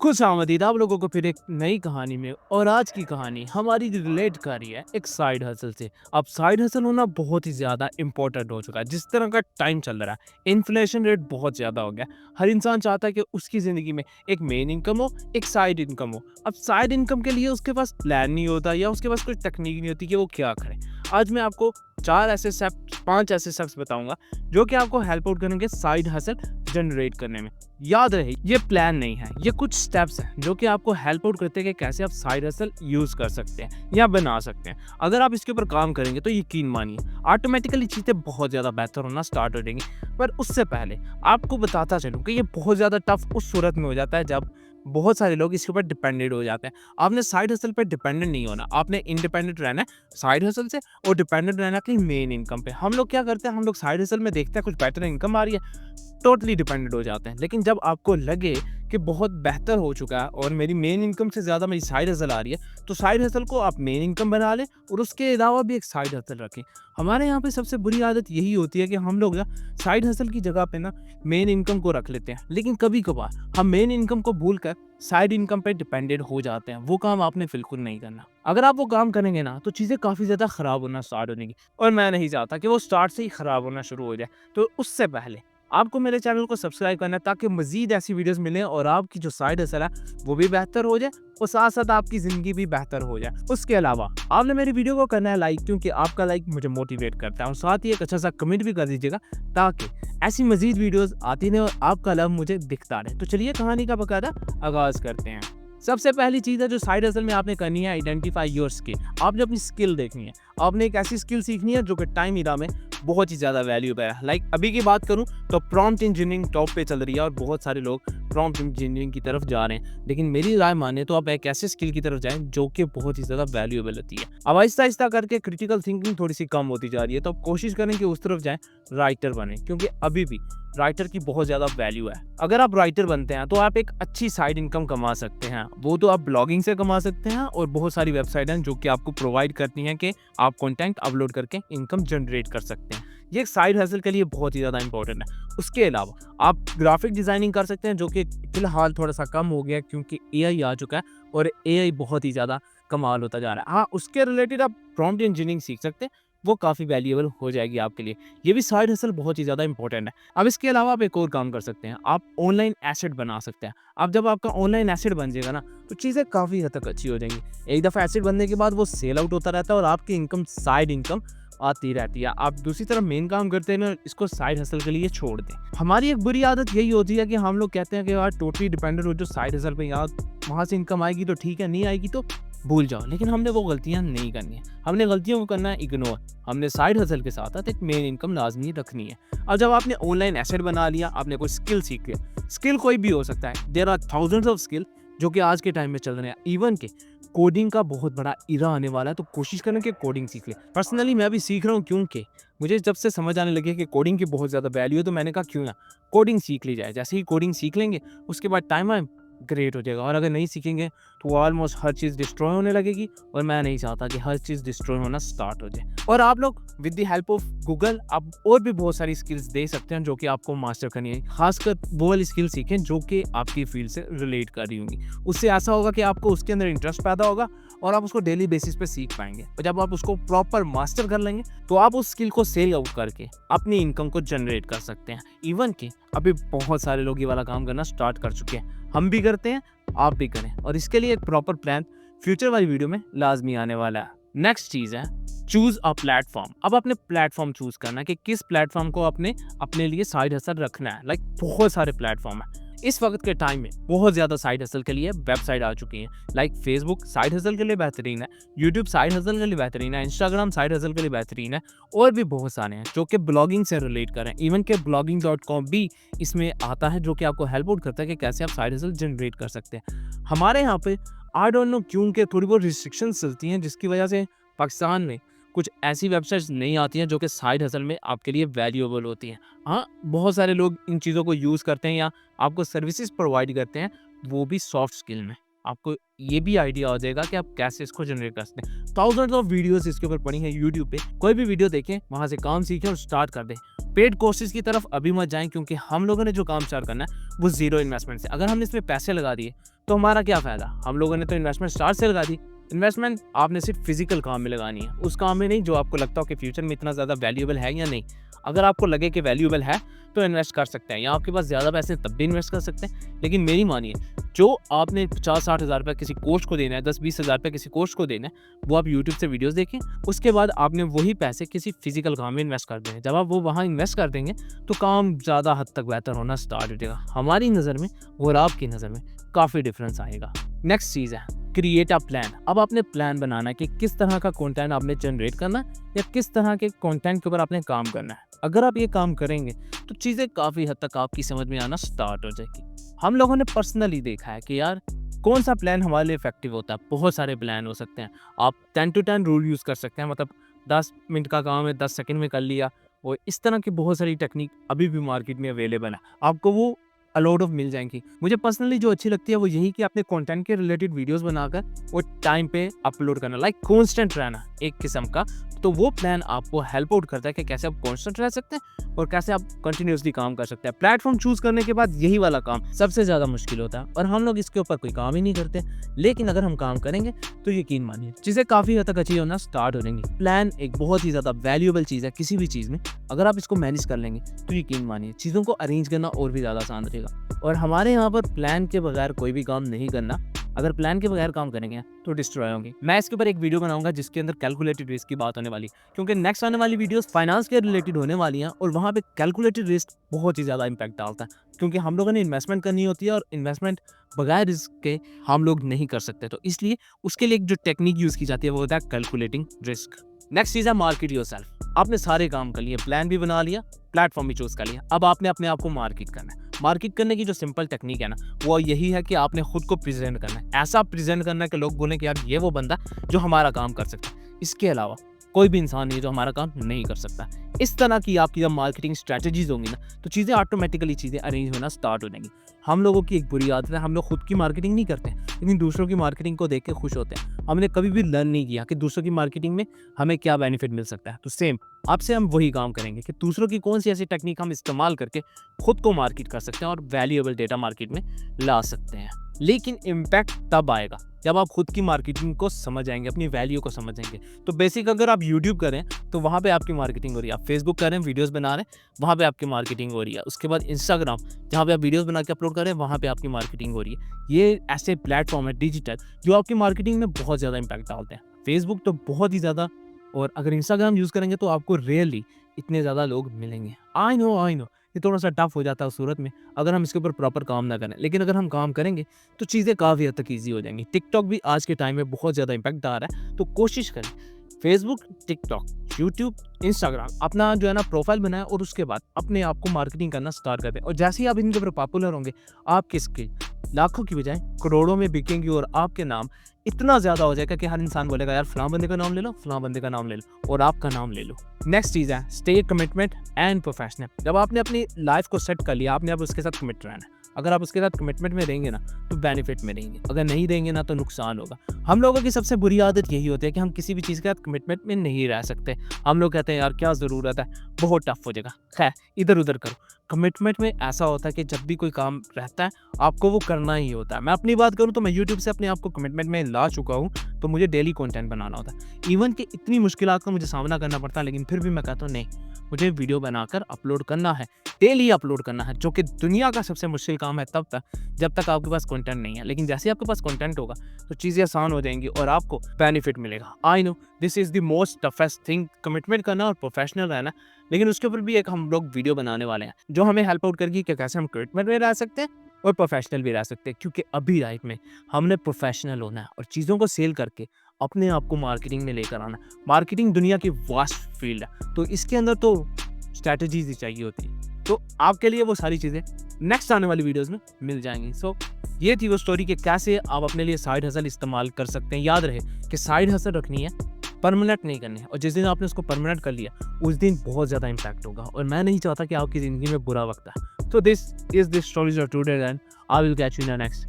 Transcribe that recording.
खुश आमदीद आप लोगों को फिर एक नई कहानी में। और आज की कहानी हमारी रिलेट कर रही है एक साइड हसल से। अब साइड हसल होना बहुत ही ज़्यादा इंपॉर्टेंट हो चुका है। जिस तरह का टाइम चल रहा है, इन्फ्लेशन रेट बहुत ज़्यादा हो गया। हर इंसान चाहता है कि उसकी ज़िंदगी में एक मेन इनकम हो, एक साइड इनकम हो। अब साइड इनकम के लिए उसके पास प्लान नहीं होता या उसके पास कोई टेक्निक नहीं होती कि वो क्या करे। आज मैं आपको 5 ऐसे स्टेप्स बताऊंगा जो कि आपको हेल्प आउट करेंगे साइड हसल जनरेट करने में। याद रहे, ये प्लान नहीं है, ये कुछ स्टेप्स हैं जो कि आपको हेल्प आउट करते हैं कि कैसे आप साइड हसल यूज कर सकते हैं या बना सकते हैं। अगर आप इसके ऊपर काम करेंगे तो यकीन मानिए ऑटोमेटिकली चीज़ें बहुत ज़्यादा बेहतर होना स्टार्ट हो जाएंगी। पर उससे पहले आपको बताता चलूँ कि ये बहुत ज़्यादा टफ उस सूरत में हो जाता है जब बहुत सारे लोग इसके ऊपर डिपेंडेंट हो जाते हैं। आपने साइड हसल पर डिपेंडेंट नहीं होना, आपने इंडिपेंडेंट रहना है साइड हसल से और डिपेंडेंट रहना अपनी मेन इनकम पे। हम लोग क्या करते हैं, हम लोग साइड हसल में देखते हैं कुछ बेटर इनकम आ रही है, टोटली डिपेंडेंट हो जाते हैं। लेकिन जब आपको लगे कि बहुत बेहतर हो चुका है और मेरी मेन इनकम से ज़्यादा मेरी साइड हसल आ रही है, तो साइड हसल को आप मेन इनकम बना लें और उसके अलावा भी एक साइड हसल रखें। हमारे यहाँ पे सबसे बुरी आदत यही होती है कि हम लोग ना साइड हसल की जगह पे ना मेन इनकम को रख लेते हैं, लेकिन कभी कभार हम मेन इनकम को भूल कर साइड इनकम पे डिपेंडेंट हो जाते हैं। वो काम आपने बिल्कुल नहीं करना। अगर आप वो काम करेंगे ना तो चीज़ें काफ़ी ज़्यादा ख़राब होना स्टार्ट हो जाएंगी और मैं नहीं चाहता कि वो स्टार्ट से ही ख़राब होना शुरू हो जाए। तो उससे पहले आपको मेरे चैनल को सब्सक्राइब करना है ताकि मज़ीद ऐसी वीडियोस मिलें और आपकी जो साइड हसल है वो भी बेहतर हो जाए और साथ साथ आपकी ज़िंदगी भी बेहतर हो जाए। उसके अलावा आपने मेरी वीडियो को करना है लाइक, क्योंकि आपका लाइक मुझे मोटिवेट करता है, और साथ ही एक अच्छा सा कमेंट भी कर दीजिएगा ताकि ऐसी मज़ीद वीडियोस आती रहे और आपका लव मुझे दिखता रहे। तो चलिए कहानी का बकायदा आगाज़ करते हैं। सबसे पहली चीज़ है जो साइड हसल में आपने करनी है, आइडेंटिफाई योर स्किल। आपने अपनी स्किल देखनी है, आपने एक ऐसी स्किल सीखनी है जो कि टाइम इरा में बहुत ही ज़्यादा वैल्यूएबल है। लाइक अभी की बात करूं तो प्रॉम्प्ट इंजीनियरिंग टॉप पे चल रही है और बहुत सारे लोग प्रॉम्प्ट इंजीनियरिंग की तरफ जा रहे हैं। लेकिन मेरी राय माने तो आप एक ऐसे स्किल की तरफ जाएं जो कि बहुत ही ज़्यादा वैल्यूएबल होती है। अब आहिस्ता आहिस्ता करके क्रिटिकल थिंकिंग थोड़ी सी कम होती जा रही है, तो आप कोशिश करें कि उस तरफ जाएं, राइटर बने, क्योंकि अभी भी राइटर की बहुत ज़्यादा वैल्यू है। अगर आप राइटर बनते हैं तो आप एक अच्छी साइड इनकम कमा सकते हैं। वो तो आप ब्लॉगिंग से कमा सकते हैं और बहुत सारी वेबसाइट हैं जो कि आपको प्रोवाइड करती हैं कि आप कंटेंट अपलोड करके इनकम जनरेट कर सकते हैं। ये एक साइड हसल के लिए बहुत ही ज़्यादा इंपॉर्टेंट है। उसके अलावा आप ग्राफिक डिज़ाइनिंग कर सकते हैं, जो कि फ़िलहाल थोड़ा सा कम हो गया क्योंकि एआई आ चुका है और एआई बहुत ही ज़्यादा कमाल होता जा रहा है। हाँ, उसके रिलेटेड आप प्रॉम्प्ट इंजीनियरिंग सीख सकते हैं, वो काफ़ी वैल्यूएबल हो जाएगी आपके लिए। ये भी साइड हसल बहुत ही ज़्यादा इंपॉर्टेंट है। अब इसके अलावा आप एक और काम कर सकते हैं, आप ऑनलाइन एसेट बना सकते हैं। अब जब आपका ऑनलाइन एसेट बन जाएगा ना तो चीज़ें काफ़ी हद तक अच्छी हो जाएंगी। एक दफ़ा एसेट बनने के बाद वो सेल आउट होता रहता है और आपकी इनकम साइड इनकम आती रहती है। आप दूसरी तरफ मेन काम करते हैं ना, इसको साइड हसल के लिए छोड़ दें। हमारी एक बुरी आदत यही होती है कि हम लोग कहते हैं कि यार टोटली डिपेंडेंट हो जो साइड हसल पे, यार वहाँ से इनकम आएगी तो ठीक है, नहीं आएगी तो भूल जाओ। लेकिन हमने वो गलतियां नहीं करनी है, हमने गलतियों को करना है इग्नोर। हमने साइड हसल के साथ साथ एक मेन इनकम लाजमी रखनी है। अब जब आपने ऑनलाइन एसेट बना लिया, आपने कोई स्किल सीख लिया, स्किल कोई भी हो सकता है, there are thousands of skill जो कि आज के टाइम में चल रहे हैं। इवन के कोडिंग का बहुत बड़ा इरा आने वाला है, तो कोशिश करें कि कोडिंग सीख लें। पर्सनली मैं भी सीख रहा हूँ, क्योंकि मुझे जब से समझ आने लगे कि कोडिंग की बहुत ज़्यादा वैल्यू है, तो मैंने कहा क्यों ना कोडिंग सीख ली जाए। जैसे ही कोडिंग सीख लेंगे उसके बाद टाइम ग्रेट हो जाएगा, और अगर नहीं सीखेंगे तो ऑलमोस्ट हर चीज़ डिस्ट्रॉय होने लगेगी और मैं नहीं चाहता कि हर चीज़ डिस्ट्रॉय होना स्टार्ट हो जाए। और आप लोग with the help of Google आप और भी बहुत सारी स्किल्स दे सकते हैं जो कि आपको मास्टर करनी है। खासकर वो वाली स्किल सीखें जो कि आपकी फील्ड से रिलेट कर रही होंगी। उससे ऐसा होगा कि आपको उसके अंदर इंटरेस्ट पैदा होगा और आप उसको डेली बेसिस पे सीख पाएंगे। और जब आप उसको प्रॉपर मास्टर कर लेंगे तो आप उस स्किल को सेल आउट करके अपनी इनकम को जनरेट कर सकते हैं। इवन कि अभी बहुत सारे लोग ये वाला काम करना स्टार्ट कर चुके हैं, हम भी करते हैं, आप भी करें। और इसके लिए एक प्रॉपर प्लान फ्यूचर वाली वीडियो में लाजमी आने वाला है। नेक्स्ट चीज़ है चूज अ प्लेटफॉर्म। अब अपने प्लेटफॉर्म चूज करना है कि किस प्लेटफॉर्म को अपने लिए साइड हसल रखना है। लाइक बहुत सारे प्लेटफॉर्म है इस वक्त के टाइम में, बहुत ज़्यादा साइड हसल के लिए वेबसाइट आ चुकी हैं। लाइक फेसबुक साइड हसल के लिए बेहतरीन है, यूट्यूब साइड हसल के लिए बेहतरीन है, इंस्टाग्राम साइड हसल के लिए बेहतरीन है, और भी बहुत सारे हैं जो कि ब्लॉगिंग से रिलेट करें। इवन के blogging.com भी इसमें आता है जो कि आपको हेल्प आउट करता है कि कैसे आप साइड हसल जनरेट कर सकते हैं। हमारे यहाँ पे आई डोंट नो क्यों के थोड़ी बहुत रिस्ट्रिक्शंस चलती हैं, जिसकी वजह से पाकिस्तान में कुछ ऐसी वेबसाइट्स नहीं आती हैं जो कि साइड हसल में आपके लिए वैल्यूएबल होती हैं। हाँ, बहुत सारे लोग इन चीज़ों को यूज़ करते हैं या आपको सर्विसेज प्रोवाइड करते हैं, वो भी सॉफ्ट स्किल में। आपको ये भी आइडिया हो जाएगा कि आप कैसे इसको जनरेट कर सकते हैं। थाउजेंड्स ऑफ वीडियोस इसके ऊपर पड़ी हैं यूट्यूब पे, कोई भी वीडियो देखें, वहाँ से काम सीखें और स्टार्ट कर दें। पेड कोर्सेज की तरफ अभी मत जाएं, क्योंकि हम लोगों ने जो काम स्टार्ट करना है वो जीरो इन्वेस्टमेंट से। अगर हमने इसमें पैसे लगा दिए तो हमारा क्या फ़ायदा? हम लोगों ने तो इन्वेस्टमेंट स्टार्ट से लगा दी। इन्वेस्टमेंट आपने सिर्फ फिजिकल काम में लगानी है, उस काम में नहीं जो आपको लगता हो कि फ्यूचर में इतना ज़्यादा वैल्यूएबल है या नहीं। अगर आपको लगे कि वैल्यूएबल है तो इन्वेस्ट कर सकते हैं, या आपके पास ज़्यादा पैसे हैं तब भी इन्वेस्ट कर सकते हैं। लेकिन मेरी मानिए, जो आपने 50-60 हज़ार रुपये किसी कोर्स को देना है, 10-20 हज़ार रुपये किसी कोर्स को देना है, वो आप यूट्यूब से वीडियोस देखें। उसके बाद आपने वही पैसे किसी फिजिकल काम में इन्वेस्ट कर देंगे। जब आप वो वहाँ इन्वेस्ट कर देंगे तो काम ज़्यादा हद तक बेहतर होना स्टार्ट हो जाएगा, हमारी नज़र में और आपकी नज़र में काफ़ी डिफरेंस आएगा। नेक्स्ट चीज़ है क्रिएट अ प्लान। अब आपने प्लान बनाना है कि किस तरह का कंटेंट आपने जनरेट करना है या किस तरह के कंटेंट के ऊपर आपने काम करना है। अगर आप ये काम करेंगे तो चीज़ें काफ़ी हद तक आपकी समझ में आना स्टार्ट हो जाएगी। हम लोगों ने पर्सनली देखा है कि यार कौन सा प्लान हमारे लिए इफेक्टिव होता है। बहुत सारे प्लान हो सकते हैं। आप 10 to 10 रूल यूज़ कर सकते हैं, मतलब 10 मिनट का काम है 10 सेकंड में कर लिया। और इस तरह की बहुत सारी टेक्निक अभी भी मार्केट में अवेलेबल है, आपको वो अलॉट ऑफ मिल जाएंगी। मुझे पर्सनली जो अच्छी लगती है वो यही कि अपने कंटेंट के रिलेटेड वीडियोस बनाकर वो टाइम पे अपलोड करना, लाइक कांस्टेंट रहना एक किस्म का। तो वो प्लान आपको हेल्प आउट करता है कि कैसे आप कांस्टेंट रह सकते हैं और कैसे आप कंटिन्यूसली काम कर सकते हैं। प्लेटफॉर्म चूज करने के बाद यही वाला काम सबसे ज़्यादा मुश्किल होता है और हम लोग इसके ऊपर कोई काम ही नहीं करते। लेकिन अगर हम काम करेंगे तो यकीन मानिए चीज़ें काफ़ी हद तक अच्छी होना स्टार्ट हो जाएंगी। प्लान एक बहुत ही ज़्यादा वैल्यूएबल चीज़ है किसी भी चीज़ में। अगर आप इसको मैनेज कर लेंगे तो यकीन मानिए चीज़ों को अरेंज करना और भी ज़्यादा आसान रहेगा। और हमारे यहाँ पर प्लान के बगैर कोई भी काम नहीं करना। अगर प्लान के बगैर काम करेंगे तो डिस्ट्रॉय होंगे। मैं इसके ऊपर एक वीडियो बनाऊंगा जिसके अंदर कैलकुलेटेड रिस्क की बात होने वाली, क्योंकि नेक्स्ट आने वाली वीडियोस फाइनेंस के रिलेटेड होने वाली हैं और वहाँ पे कैलकुलेटेड रिस्क बहुत ही ज़्यादा इंपैक्ट डालता है, क्योंकि हम लोगों ने इन्वेस्टमेंट करनी होती है और इन्वेस्टमेंट बगैर रिस्क के हम लोग नहीं कर सकते। तो इसलिए उसके लिए एक जो टेक्निक यूज़ की जाती है वो होता है कैलकुलेटिंग रिस्क। नेक्स्ट चीज़ है मार्केट योरसेल्फ। आपने सारे काम कर लिए, प्लान भी बना लिया, प्लेटफॉर्म भी चूज कर लिया, अब आपने अपने आप को मार्केट करना है। मार्केट करने की जो सिंपल टेक्निक है ना वो यही है कि आपने खुद को प्रेजेंट करना है, ऐसा प्रेजेंट करना है कि लोग बोलें कि यार ये वो बंदा जो हमारा काम कर सकता है। इसके अलावा कोई भी इंसान नहीं जो हमारा काम नहीं कर सकता। इस तरह की आपकी जब मार्केटिंग स्ट्रैटेजीज होंगी ना तो चीज़ें ऑटोमेटिकली चीज़ें अरेंज होना स्टार्ट हो जाएंगी। हम लोगों की एक बुरी आदत है, हम लोग खुद की मार्केटिंग नहीं करते लेकिन दूसरों की मार्केटिंग को देख के खुश होते हैं। हमने कभी भी लर्न नहीं किया कि दूसरों की मार्केटिंग में हमें क्या बेनिफिट मिल सकता है। तो सेम आपसे हम वही काम करेंगे कि दूसरों की कौन सी ऐसी टेक्निक हम इस्तेमाल करके खुद को मार्केट कर सकते हैं और वैल्यूएबल डेटा मार्केट में ला सकते हैं। लेकिन इम्पैक्ट तब आएगा जब आप खुद की मार्केटिंग को समझ जाएंगे, अपनी वैल्यू को समझ जाएंगे। तो बेसिक अगर आप यूट्यूब करें तो वहाँ पे आपकी मार्केटिंग हो रही है, आप फेसबुक करें वीडियोस बना रहे हैं वहाँ पे आपकी मार्केटिंग हो रही है। उसके बाद इंस्टाग्राम जहाँ पे आप वीडियोस बना के अपलोड कर रहे हैं वहाँ पे आपकी मार्केटिंग हो रही है। ये ऐसे प्लेटफॉर्म है डिजिटल जो आपकी मार्केटिंग में बहुत ज़्यादा इंपैक्ट डालते हैं। फेसबुक तो बहुत ही ज़्यादा, और अगर इंस्टाग्राम यूज़ करेंगे तो आपको रेयरली इतने ज़्यादा लोग मिलेंगे। आई नो ये थोड़ा सा टफ हो जाता है सूरत में अगर हम इसके ऊपर प्रॉपर काम ना करें, लेकिन अगर हम काम करेंगे तो चीज़ें काफ़ी हद तक ईजी हो जाएंगी। टिकटॉक भी आज के टाइम में बहुत ज़्यादा इंपैक्ट आ रहा है, तो कोशिश करें फेसबुक, टिकटॉक, यूट्यूब, इंस्टाग्राम अपना जो है ना प्रोफाइल बनाए और उसके बाद अपने आप को मार्केटिंग करना स्टार्ट कर दें। और जैसे ही आप इनके ऊपर पॉपुलर होंगे आपकी स्किल लाखों की बजाय करोड़ों में बिकेंगी और आपके नाम इतना ज़्यादा हो जाएगा कि हर इंसान बोलेगा यार फलां बंदे का नाम ले लो, फलां बंदे का नाम ले लो, और आपका नाम ले लो। नेक्स्ट चीज़ है स्टे कमिटमेंट एंड प्रोफेशनल। जब आपने अपनी लाइफ को सेट कर लिया, आपने अब उसके साथ कमिट रहना है। अगर आप उसके साथ कमिटमेंट में रहेंगे ना तो बेनिफिट में रहेंगे, अगर नहीं रहेंगे ना तो नुकसान होगा। हम लोगों की सबसे बुरी आदत यही होती है कि हम किसी भी चीज़ के साथ कमिटमेंट में नहीं रह सकते। हम लोग कहते हैं यार क्या ज़रूरत है, बहुत टफ हो जाएगा, खैर इधर उधर करो। कमिटमेंट में ऐसा होता है कि जब भी कोई काम रहता है आपको वो करना ही होता है। मैं अपनी बात करूँ तो मैं यूट्यूब से अपने आप को कमिटमेंट में ला चुका हूँ, तो मुझे डेली कंटेंट बनाना होता है। इवन कि इतनी मुश्किलात का मुझे सामना करना पड़ता है, लेकिन फिर भी मैं कहता हूँ नहीं, मुझे वीडियो बनाकर अपलोड करना है, डेली अपलोड करना है, जो कि दुनिया का सबसे मुश्किल काम है तब तक जब तक आपके पास कंटेंट नहीं है। लेकिन जैसे ही आपके पास कंटेंट होगा तो चीज़ें आसान हो जाएंगी और आपको बेनिफिट मिलेगा। I know this is the most toughest thing, commitment करना और प्रोफेशनल रहना। लेकिन उसके ऊपर भी एक हम लोग वीडियो बनाने वाले हैं जो हमें हेल्प आउट करेगी कि कैसे हम कमिटमेंट में रह सकते हैं और प्रोफेशनल भी रह सकते हैं। क्योंकि अभी लाइफ में हमने प्रोफेशनल होना है और चीज़ों को सेल करके अपने आप को मार्केटिंग में लेकर आना। मार्केटिंग दुनिया की वास्ट फील्ड है, तो इसके अंदर तो स्ट्रैटेजीज ही चाहिए होती है। तो आपके लिए वो सारी चीज़ें नेक्स्ट आने वाली वीडियोस में मिल जाएंगी। सो ये थी वो स्टोरी कि कैसे आप अपने लिए साइड हसल इस्तेमाल कर सकते हैं। याद रहे कि साइड हसल रखनी है, परमानेंट नहीं करनी है, और जिस दिन आपने उसको परमानेंट कर लिया उस दिन बहुत ज़्यादा इंपैक्ट होगा। और मैं नहीं चाहता कि आपकी ज़िंदगी में बुरा वक्त है। So this is the stories of today, and I will catch you in the next